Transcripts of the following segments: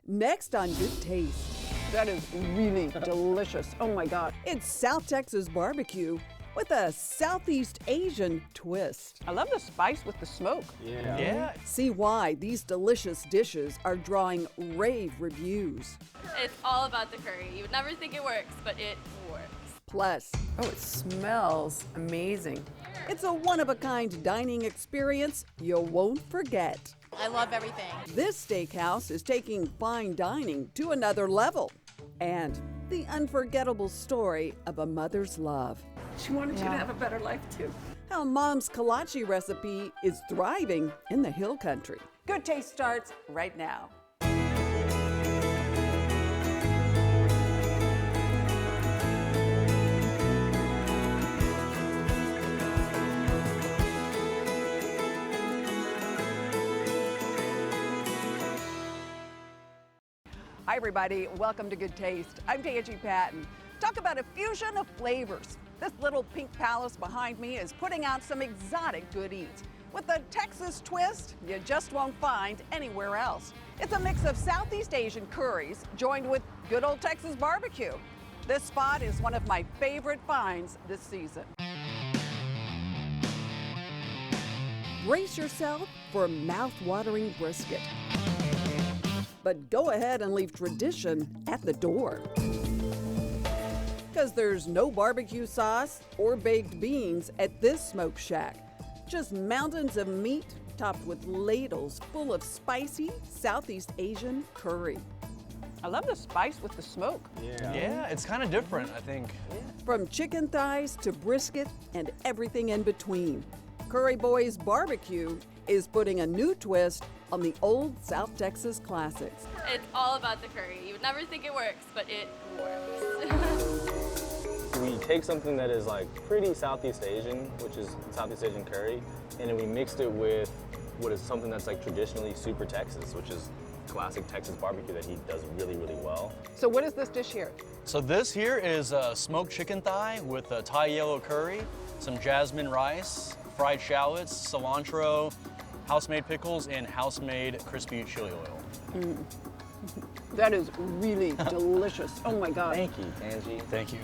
Next on Good Taste. That is really delicious. Oh my God. It's South Texas BBQ with a Southeast Asian twist. I love the spice with the smoke. Yeah. See why these delicious dishes are drawing rave reviews. It's all about the curry. You would never think it works, but it works. Plus, Oh, it smells amazing. it's a one-of-a-kind dining experience you won't forget. I love everything. This steakhouse is taking fine dining to another level. And the unforgettable story of a mother's love. She wanted you to have a better life too. How mom's kolache recipe is thriving in the hill country. Good Taste starts right now. Hi everybody, welcome to Good Taste. I'm Tanji Patton. Talk about a fusion of flavors. This little pink palace behind me is putting out some exotic good eats with a Texas twist you just won't find anywhere else. It's a mix of Southeast Asian curries joined with good old Texas barbecue. This spot is one of my favorite finds this season. Brace yourself for mouth-watering brisket. But go ahead and leave tradition at the door. Because there's no barbecue sauce or baked beans at this smoke shack. Just mountains of meat topped with ladles full of spicy Southeast Asian curry. I love the spice with the smoke. Yeah, it's kind of different, I think. From chicken thighs to brisket and everything in between, Curry Boys BBQ is putting a new twist on the old South Texas classics. It's all about the curry. You would never think it works, but it works. We take something that is like pretty Southeast Asian, which is Southeast Asian curry, and then we mixed it with what is something that's like traditionally super Texas, which is classic Texas barbecue that he does really, really well. So what is this dish here? So this here is smoked chicken thigh with a Thai yellow curry, some jasmine rice, fried shallots, cilantro, house-made pickles, and house-made crispy chili oil. That is really delicious. Oh my God. Thank you, Tanji. Thank you.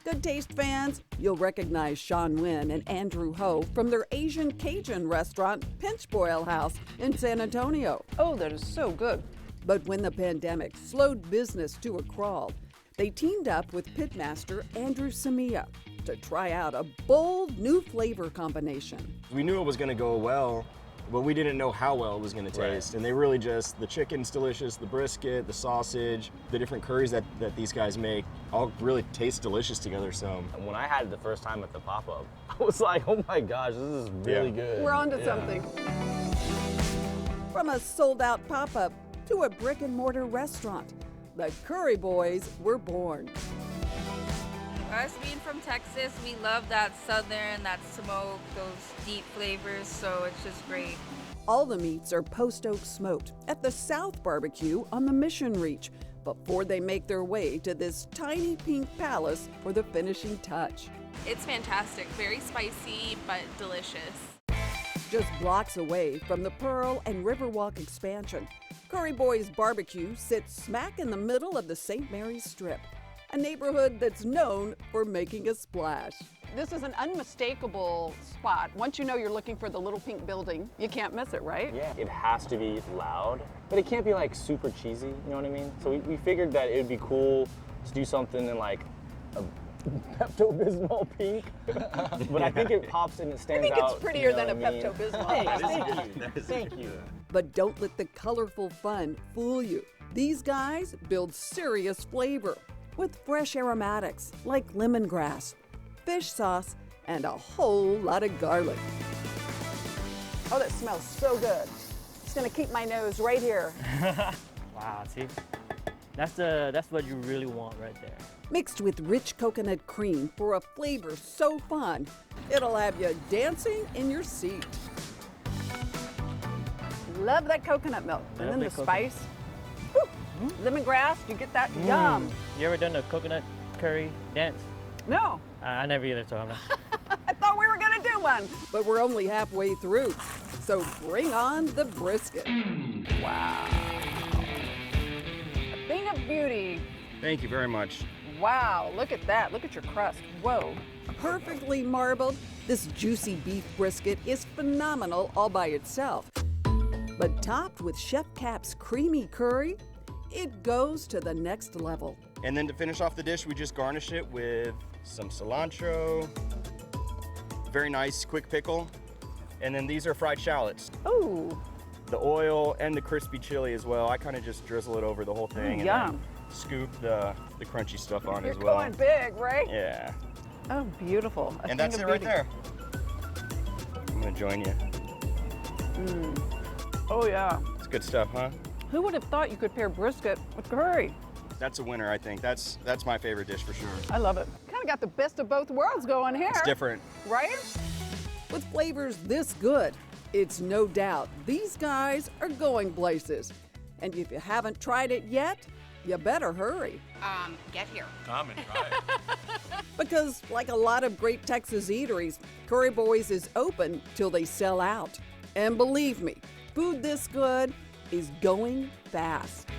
Good Taste fans, you'll recognize Sean Wynn and Andrew Ho from their Asian Cajun restaurant, Pinch Boil House in San Antonio. Oh, that is so good. But when the pandemic slowed business to a crawl, they teamed up with pitmaster Andrew Samia to try out a bold new flavor combination. We knew it was going to go well, but we didn't know how well it was going to taste. And they really just, the chicken's delicious, the brisket, the sausage, the different curries that these guys make, all really taste delicious together. So And when I had it the first time at the pop-up, I was like, oh my gosh, this is really good. We're on to something. From a sold-out pop-up to a brick-and-mortar restaurant, the Curry Boys were born. Us being from Texas, we love that southern, that smoke, those deep flavors, so it's just great. All the meats are post-oak smoked at the South Barbecue on the Mission Reach before they make their way to this tiny pink palace for the finishing touch. It's fantastic, very spicy, but delicious. Just blocks away from the Pearl and Riverwalk expansion, Curry Boys BBQ sits smack in the middle of the St. Mary's Strip, a neighborhood that's known for making a splash. This is an unmistakable spot. Once you know you're looking for the little pink building, you can't miss it, right? Yeah, it has to be loud, but it can't be like super cheesy, you know what I mean? So we figured that it would be cool to do something in like a Pepto-Bismol pink, but I think it pops and it stands out. I think it's prettier you know than a what I mean? Pepto-Bismol. Thank you. But don't let the colorful fun fool you. These guys build serious flavor with fresh aromatics like lemongrass, fish sauce, and a whole lot of garlic. Oh, that smells so good. It's gonna keep my nose right here. Wow, see? That's what you really want right there. Mixed with rich coconut cream for a flavor so fun, it'll have you dancing in your seat. Love that coconut milk. And then the Love that spice. Woo. Lemongrass, you get that? Yum. You ever done a coconut curry dance? No, I never either, so I'm not. I thought we were gonna do one. But we're only halfway through, so bring on the brisket. Wow. Thank you very much. Wow, look at that. Look at your crust. Whoa. Perfectly marbled, this juicy beef brisket is phenomenal all by itself. But topped with Chef Cap's creamy curry, it goes to the next level. And then to finish off the dish, we just garnish it with some cilantro, very nice quick pickle, and then these are fried shallots. Ooh. The oil and the crispy chili as well. I kind of just drizzle it over the whole thing and yum. then scoop the crunchy stuff on You're as well. going big, right? Yeah. Oh, beautiful. And that's it right there. I'm gonna join you. Oh, yeah. It's good stuff, huh? Who would have thought you could pair brisket with curry? That's a winner, I think. That's my favorite dish for sure. I love it. Kind of got the best of both worlds going here. It's different. Right? With flavors this good, it's no doubt these guys are going places. And if you haven't tried it yet, you better hurry. Get here. Come and try it. Because like a lot of great Texas eateries, Curry Boys is open till they sell out. And believe me, food this good is going fast.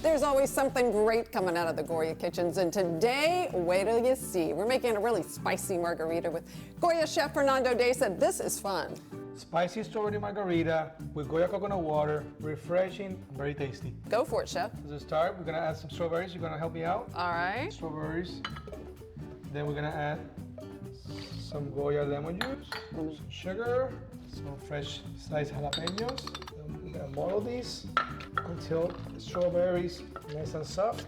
There's always something great coming out of the Goya kitchens, and today, wait till you see. We're making a really spicy margarita with Goya chef Fernando Day said this is fun. Spicy strawberry margarita with Goya coconut water, refreshing, very tasty. Go for it, chef. As a start, we're gonna add some strawberries. You're gonna help me out? All right. Strawberries. Then we're gonna add some Goya lemon juice, some sugar, some fresh sliced jalapenos. Then we're gonna boil these until the strawberries nice and soft.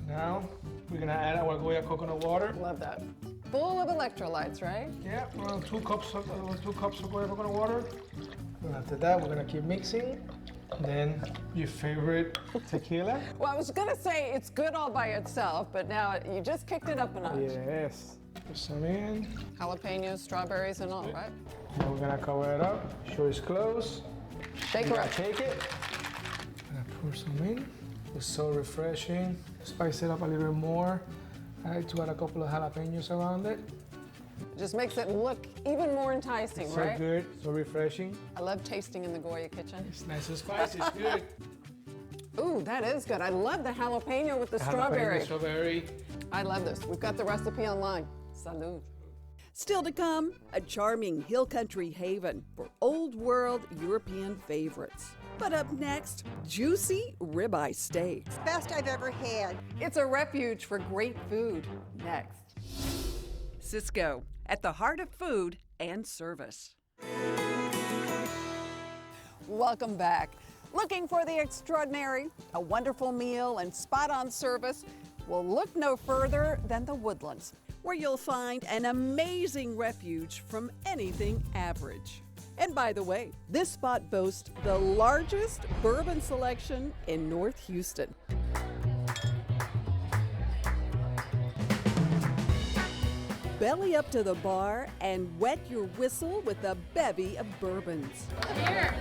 Now we're gonna add our Goya coconut water. Love that. Full of electrolytes, right? Yeah, around 2 cups of Goya coconut water. And after that, we're gonna keep mixing. Then your favorite tequila. Well, I was gonna say it's good all by itself, but now you just kicked it up a notch. Yes. Put some in. Jalapenos, strawberries, and all, right? Now we're gonna cover it up. Show it's closed. Shake her up. Take it. Gonna pour some in. It's so refreshing. Spice it up a little bit more. I like to add a couple of jalapenos around it. Just makes it look even more enticing, It's right? so good, so refreshing. I love tasting in the Goya kitchen. It's nice and spicy, it's good. Ooh, that is good. I love the jalapeno with the strawberry. Jalapeno, strawberry. I love this. We've got the recipe online. Salud. Still to come, a charming hill country haven for old world European favorites. But up next, juicy ribeye steaks. Best I've ever had. It's a refuge for great food. Next. Cisco, at the heart of food and service. Welcome back. Looking for the extraordinary, a wonderful meal, and spot-on service? Well, look no further than the Woodlands, where you'll find an amazing refuge from anything average. And by the way, this spot boasts the largest bourbon selection in North Houston. Belly up to the bar and wet your whistle with a bevy of bourbons. Here.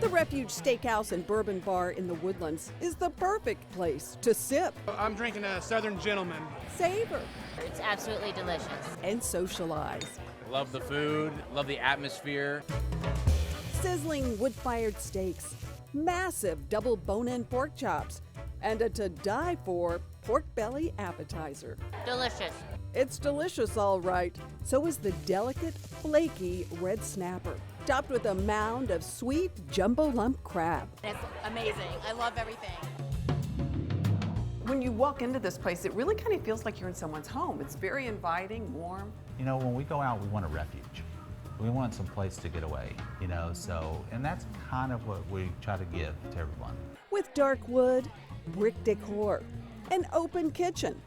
The Refuge Steakhouse and Bourbon Bar in the Woodlands is the perfect place to sip, I'm drinking a Southern Gentleman. savor, It's absolutely delicious. and socialize. Love the food, love the atmosphere. Sizzling wood-fired steaks, massive double bone-in pork chops, and a to-die-for pork belly appetizer. Delicious. It's delicious, all right. So is the delicate, flaky red snapper, topped with a mound of sweet jumbo lump crab. It's amazing. I love everything. When you walk into this place, it really kind of feels like you're in someone's home. It's very inviting, warm. You know, when we go out, we want a refuge. We want some place to get away, you know, and that's kind of what we try to give to everyone. With dark wood, brick decor, an open kitchen,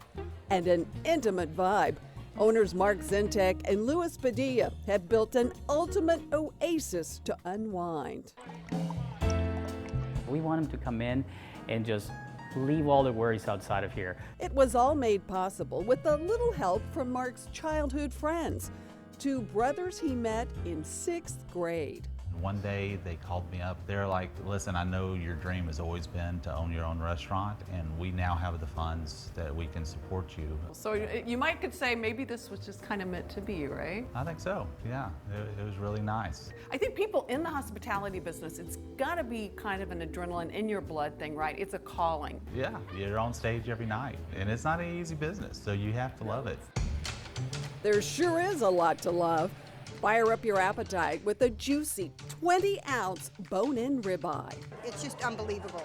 and an intimate vibe, owners Mark Zentek and Louis Padilla have built an ultimate oasis to unwind. We want them to come in and just leave all their worries outside of here. It was all made possible with a little help from Mark's childhood friends, two brothers he met in 6th grade. One day they called me up. They're like, listen, I know your dream has always been to own your own restaurant, and we now have the funds that we can support you. So you might could say maybe this was just kind of meant to be, right? I think so, yeah. It was really nice. I think people in the hospitality business, it's got to be kind of an adrenaline in your blood thing, right? It's a calling. Yeah, you're on stage every night, and it's not an easy business, so you have to love it. There sure is a lot to love. Fire up your appetite with a juicy 20-ounce bone-in ribeye. It's just unbelievable.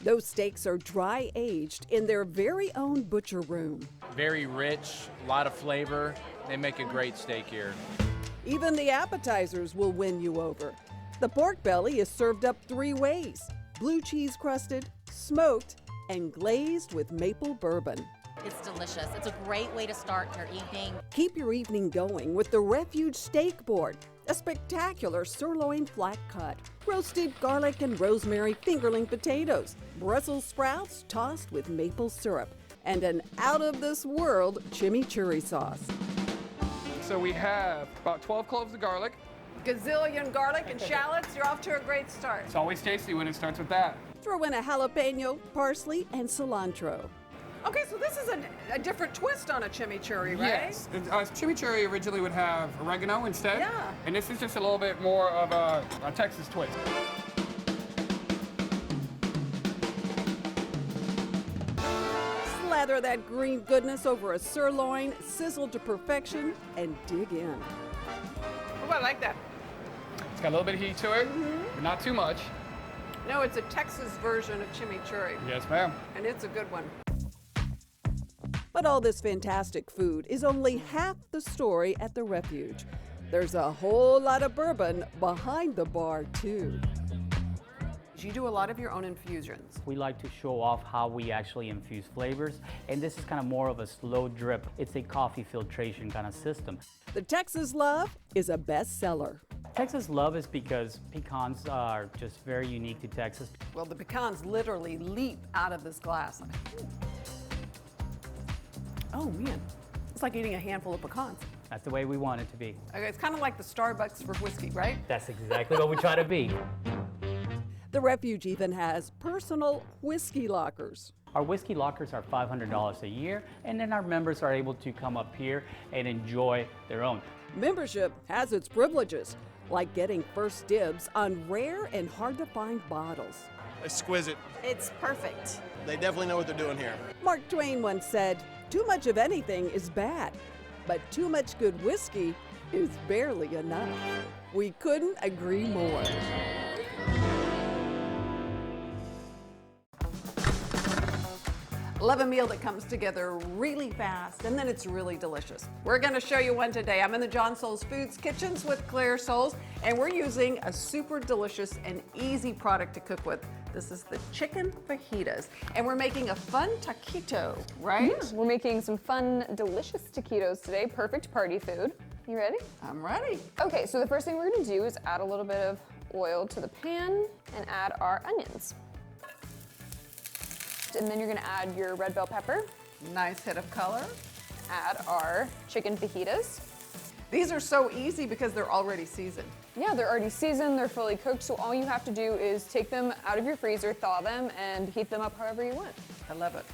Those steaks are dry aged in their very own butcher room. Very rich, a lot of flavor. They make a great steak here. Even the appetizers will win you over. The pork belly is served up 3 ways: blue cheese crusted, smoked, and glazed with maple bourbon. It's delicious. It's a great way to start your evening. Keep your evening going with the Refuge Steak Board, a spectacular sirloin flat cut, roasted garlic and rosemary fingerling potatoes, Brussels sprouts tossed with maple syrup, and an out-of-this-world chimichurri sauce. So we have about 12 cloves of garlic. Gazillion garlic and shallots, you're off to a great start. It's always tasty when it starts with that. Throw in a jalapeno, parsley, and cilantro. Okay, so this is a different twist on a chimichurri, right? Yes. Chimichurri originally would have oregano instead. Yeah. And this is just a little bit more of a Texas twist. Slather that green goodness over a sirloin, sizzle to perfection, and dig in. Oh, I like that. It's got a little bit of heat to it, but not too much. No, it's a Texas version of chimichurri. Yes, ma'am. And it's a good one. But all this fantastic food is only half the story at the Refuge. There's a whole lot of bourbon behind the bar, too. You do a lot of your own infusions. We like to show off how we actually infuse flavors, and this is kind of more of a slow drip. It's a coffee filtration kind of system. The Texas Love is a bestseller. Texas Love is because pecans are just very unique to Texas. Well, the pecans literally leap out of this glass. Oh man, it's like eating a handful of pecans. That's the way we want it to be. Okay, it's kind of like the Starbucks for whiskey, right? That's exactly what we try to be. The Refuge even has personal whiskey lockers. Our whiskey lockers are $500 a year, and then our members are able to come up here and enjoy their own. Membership has its privileges, like getting first dibs on rare and hard-to-find bottles. Exquisite. It's perfect. They definitely know what they're doing here. Mark Twain once said, "Too much of anything is bad, but too much good whiskey is barely enough." We couldn't agree more. Love a meal that comes together really fast and then it's really delicious. We're going to show you one today. I'm in the John Souls Foods kitchens with Claire Souls, and we're using a super delicious and easy product to cook with. This is the chicken fajitas, and we're making a fun taquito, right? Yeah, we're making some fun, delicious taquitos today. Perfect party food. You ready? I'm ready. Okay, so the first thing we're gonna do is add a little bit of oil to the pan and add our onions. And then you're gonna add your red bell pepper. Nice hit of color. Add our chicken fajitas. These are so easy because they're already seasoned. Yeah, they're already seasoned, they're fully cooked, so all you have to do is take them out of your freezer, thaw them, and heat them up however you want. I love it.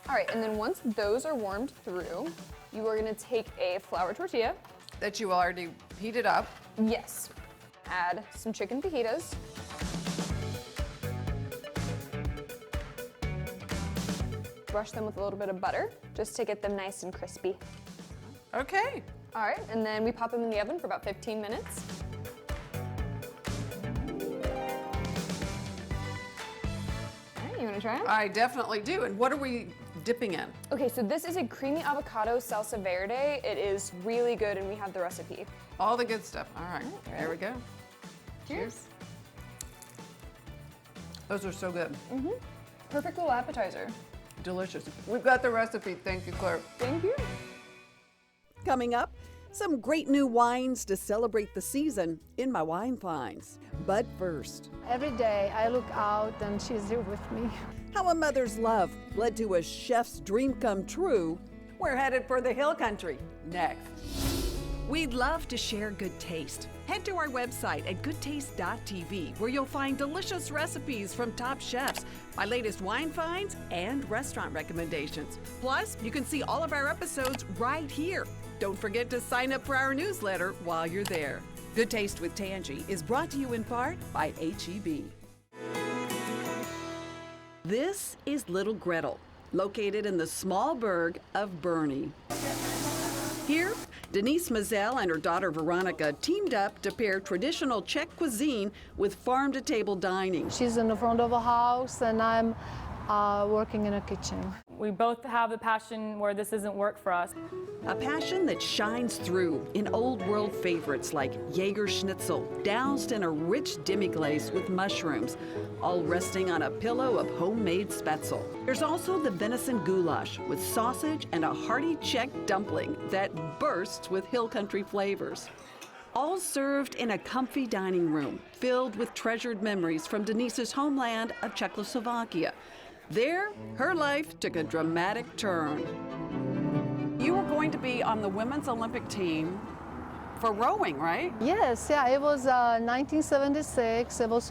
All right, and then once those are warmed through, you are gonna take a flour tortilla. That you already heated up. Yes. Add some chicken fajitas. Brush them with a little bit of butter, just to get them nice and crispy. Okay. All right, and then we pop them in the oven for about 15 minutes. All right, you wanna try it? I definitely do. And what are we dipping in? Okay, so this is a creamy avocado salsa verde. It is really good, and we have the recipe. All the good stuff. All right, there we go. Cheers. Those are so good. Perfect little appetizer. Delicious. We've got the recipe. Thank you, Claire. Thank you. Coming up, some great new wines to celebrate the season in my wine finds. But first, every day I look out and she's here with me. how a mother's love led to a chef's dream come true. We're headed for the hill country next. We'd love to share good taste. Head to our website at goodtaste.tv, where you'll find delicious recipes from top chefs, my latest wine finds, and restaurant recommendations. Plus, you can see all of our episodes right here. Don't forget to sign up for our newsletter while you're there. Good Taste with Tanji is brought to you in part by HEB. This is Little Gretel, located in the small burg of Burney. Here, Denise Mazel and her daughter Veronica teamed up to pair traditional Czech cuisine with farm-to-table dining. She's in the front of a house and I'm working in a kitchen. We both have a passion where this isn't work for us. A passion that shines through in old-world favorites like Jaeger Schnitzel, doused in a rich demi-glace with mushrooms, all resting on a pillow of homemade spätzle. There's also the venison goulash with sausage and a hearty Czech dumpling that bursts with hill country flavors. All served in a comfy dining room filled with treasured memories from Denise's homeland of Czechoslovakia. There, her life took a dramatic turn. You were going to be on the women's Olympic team for rowing, right? Yes, yeah, it was 1976. It was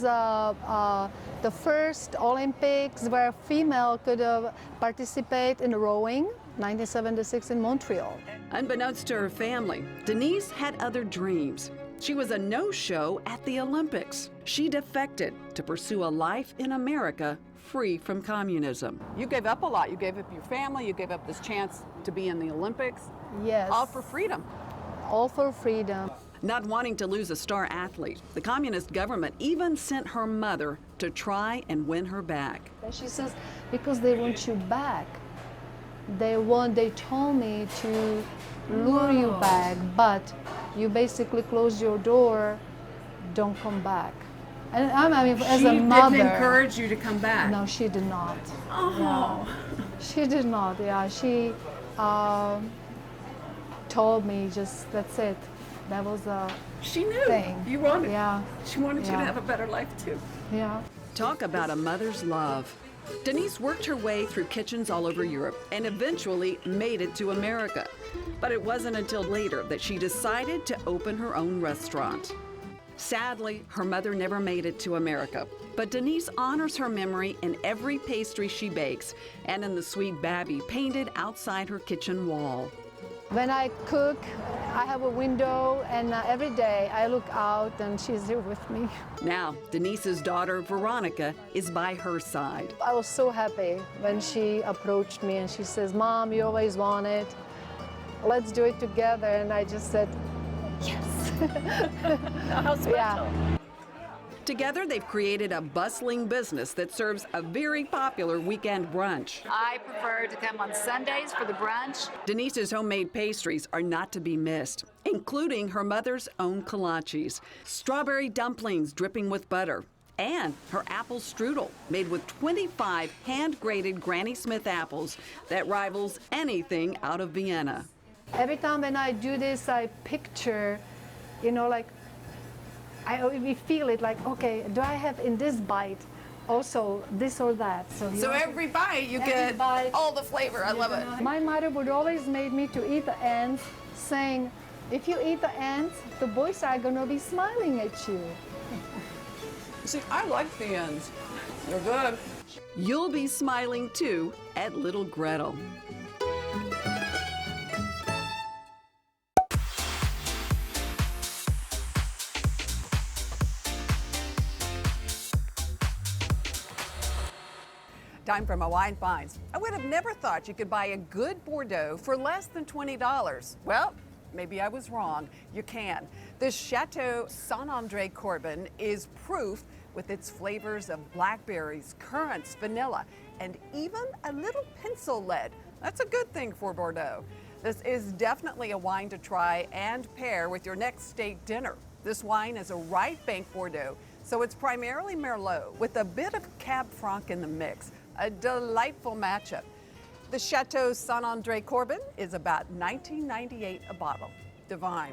the first Olympics where a female could participate in rowing, 1976 in Montreal. Unbeknownst to her family, Denise had other dreams. She was a no-show at the Olympics. She defected to pursue a life in America free from communism. You gave up a lot. You gave up your family. You gave up this chance to be in the Olympics. Yes. All for freedom. All for freedom. Not wanting to lose a star athlete, the communist government even sent her mother to try and win her back. And she says, because they want you back. They told me to lure you back, but you basically close your door, don't come back. And I mean, as a mother, she didn't encourage you to come back. No, she did not. Oh. Yeah. She did not. Yeah, she told me just that's it. That was a She knew thing. you wanted. Yeah. She wanted you Yeah. to have a better life too. Yeah. Talk about a mother's love. Denise worked her way through kitchens all over Europe and eventually made it to America. But it wasn't until later that she decided to open her own restaurant. Sadly, her mother never made it to America, but Denise honors her memory in every pastry she bakes and in the sweet Babby painted outside her kitchen wall. When I cook, I have a window, and every day I look out and she's here with me. Now, Denise's daughter, Veronica, is by her side. I was so happy when she approached me and she says, Mom, you always wanted. Let's do it together. And I just said, yes. How special. Yeah. Together, they've created a bustling business that serves a very popular weekend brunch. I prefer to come on Sundays for the brunch. Denise's homemade pastries are not to be missed, including her mother's own kolaches, strawberry dumplings dripping with butter, and her apple strudel, made with 25 hand-grated Granny Smith apples that rivals anything out of Vienna. Every time when I do this, I picture, like, we feel it like, okay, do I have in this bite also this or that? So every bite you get all the flavor. I love it. My mother would always make me to eat the ants, saying, if you eat the ants, the boys are gonna be smiling at you. See, I like the ends. They're good. You'll be smiling too at Little Gretel. Time for my wine finds. I would have never thought you could buy a good Bordeaux for less than $20. Well, maybe I was wrong. You can. This Chateau Saint-André Corbin is proof with its flavors of blackberries, currants, vanilla, and even a little pencil lead. That's a good thing for Bordeaux. This is definitely a wine to try and pair with your next state dinner. This wine is a right bank Bordeaux, so it's primarily Merlot with a bit of Cab Franc in the mix. A delightful matchup. The Chateau Saint-André Corbin is about $19.98 a bottle. Divine.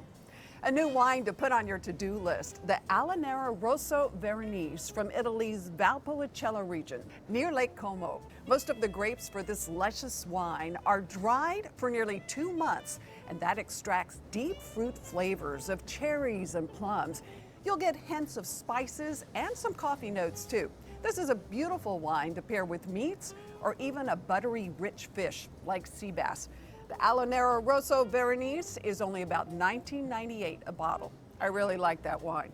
A new wine to put on your to-do list, the Alanera Rosso Veronese from Italy's Valpolicella region near Lake Como. Most of the grapes for this luscious wine are dried for nearly 2 months, and that extracts deep fruit flavors of cherries and plums. You'll get hints of spices and some coffee notes too. This is a beautiful wine to pair with meats or even a buttery, rich fish like sea bass. The Alanera Rosso Veronese is only about $19.98 a bottle. I really like that wine.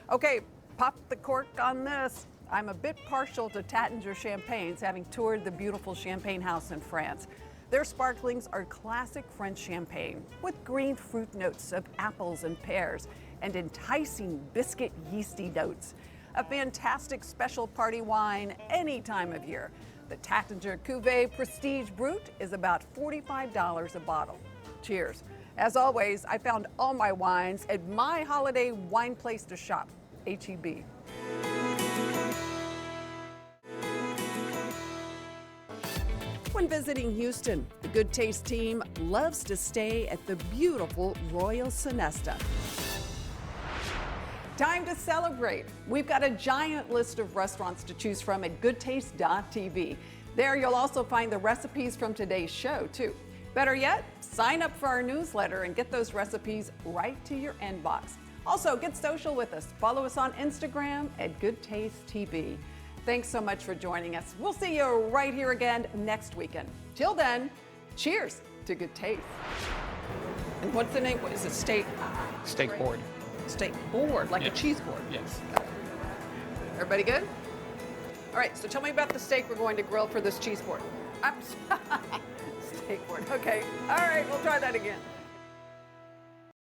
Okay, pop the cork on this. I'm a bit partial to Taittinger champagnes, having toured the beautiful champagne house in France. Their sparklings are classic French champagne with green fruit notes of apples and pears and enticing biscuit yeasty notes. A fantastic special party wine any time of year. The Taittinger Cuvée Prestige Brut is about $45 a bottle. Cheers. As always, I found all my wines at my holiday wine place to shop, H-E-B. When visiting Houston, the Good Taste team loves to stay at the beautiful Royal Sonesta. Time to celebrate. We've got a giant list of restaurants to choose from at goodtaste.tv. There you'll also find the recipes from today's show too. Better yet, sign up for our newsletter and get those recipes right to your inbox. Also, get social with us. Follow us on Instagram at goodtastetv. Thanks so much for joining us. We'll see you right here again next weekend. Till then, cheers to good taste. And what's the name? What is it? Steak board. Steak board, like a cheese board. Yes. Everybody good? All right, so tell me about the steak we're going to grill for this cheese board. Steak board, okay. All right, we'll try that again.